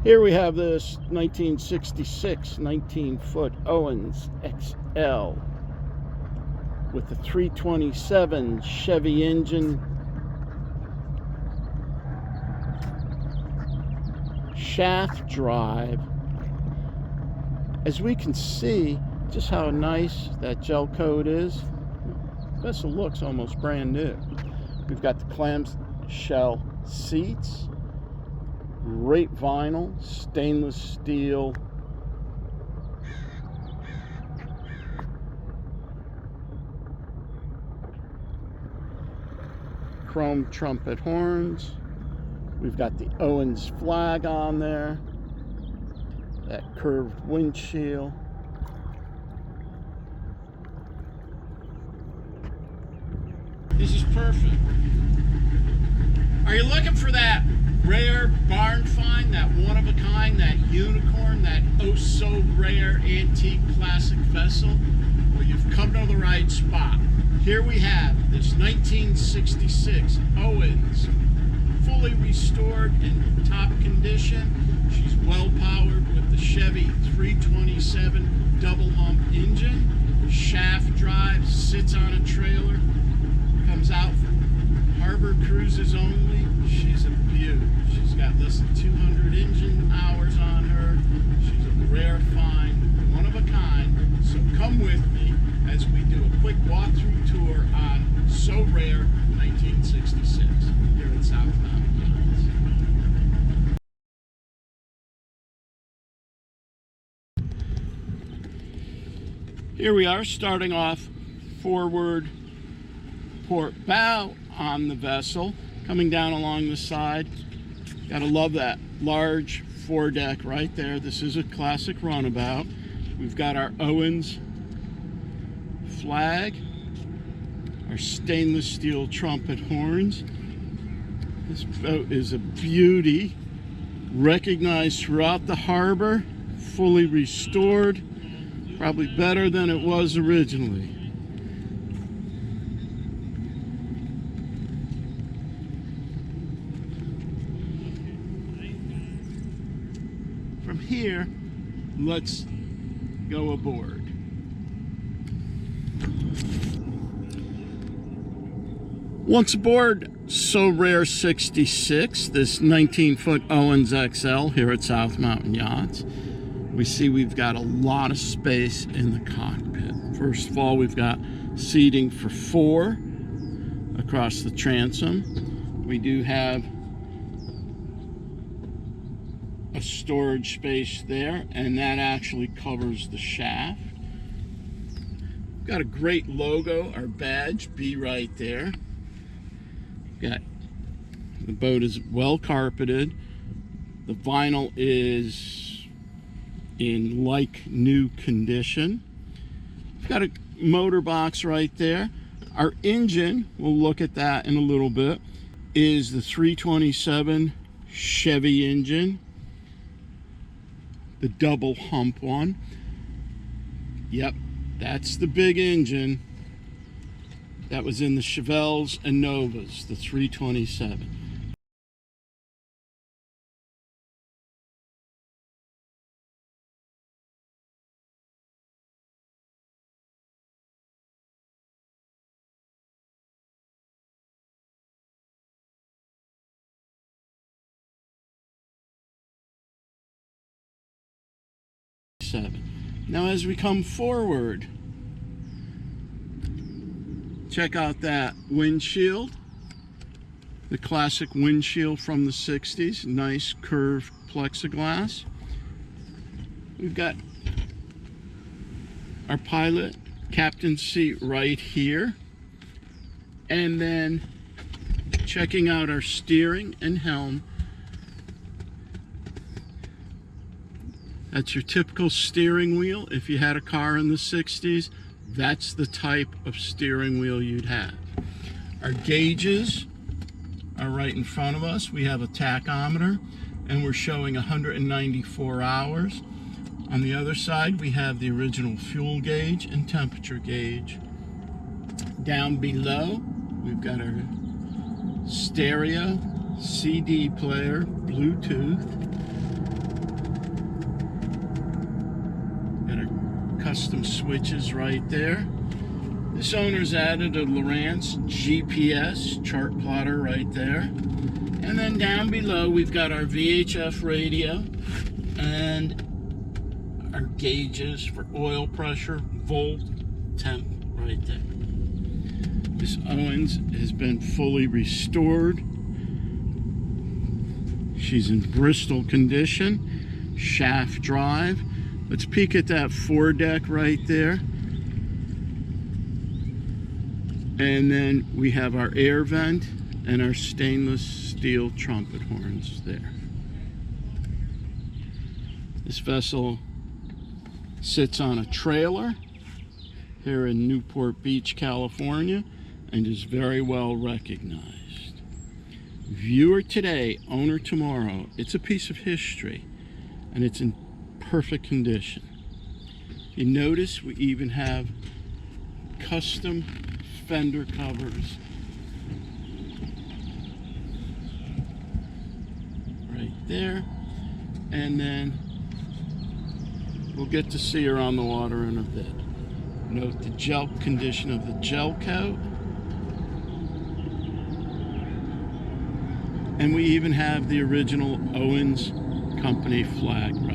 Here we have this 1966 19-foot Owens XL with the 327 Chevy engine, shaft drive. As we can see just how nice that gel coat is. Vessel looks almost brand new. We've got the clamshell seats, great vinyl, stainless steel, chrome trumpet horns. We've got the Owens flag on there, that curved windshield. This is perfect. Are you looking for that rare barn find, that one of a kind, that unicorn, that oh so rare antique classic vessel? Well, you've come to the right spot. Here we have this 1966 Owens, fully restored in top condition. She's well powered with the Chevy 327 double hump engine, shaft drive, sits on a trailer, comes out for harbor cruises only. She's a beaut. She's got less than 200 engine hours on her. She's a rare find, one of a kind. So come with me as we do a quick walkthrough tour on So Rare 1966 here in South Mountain Yachts. Here we are, starting off forward port bow on the vessel, coming down along the side. Gotta love that large foredeck right there. This is a classic runabout. We've got our Owens flag, our stainless steel trumpet horns. This boat is a beauty, recognized throughout the harbor, fully restored, probably better than it was originally. From here, let's go aboard. Once aboard So Rare 66, this 19-foot Owens XL here at South Mountain Yachts, we see we've got a lot of space in the cockpit. First of all, we've got seating for 4 across the transom. We do have a storage space there, and that actually covers the shaft. We've got a great logo, our badge, B right there. Got the boat is well carpeted. The vinyl is in like new condition. We've got a motor box right there. Our engine, we'll look at that in a little bit, is the 327 Chevy engine, the double hump one. Yep, that's the big engine that was in the Chevelles and Novas, the 327. Now as we come forward, check out that windshield, the classic windshield from the 60s, nice curved plexiglass. We've got our pilot captain seat right here, and then checking out our steering and helm. That's your typical steering wheel. If you had a car in the 60s, that's the type of steering wheel you'd have. Our gauges are right in front of us. We have a tachometer, and we're showing 194 hours. On the other side, we have the original fuel gauge and temperature gauge. Down below, we've got our stereo, CD player, Bluetooth. custom switches right there. This owner's added a Lowrance GPS chart plotter right there. And then down below we've got our VHF radio and our gauges for oil pressure, volt, temp right there. This Owens has been fully restored. She's in Bristol condition, shaft drive. Let's peek at that foredeck right there. And then we have our air vent and our stainless steel trumpet horns there. This vessel sits on a trailer here in Newport Beach, California, and is very well recognized. Viewer today, owner tomorrow. It's a piece of history, and it's in perfect condition. You notice we even have custom fender covers right there, and then we'll get to see her on the water in a bit. Note the gel condition of the gel coat. And we even have the original Owens company flag right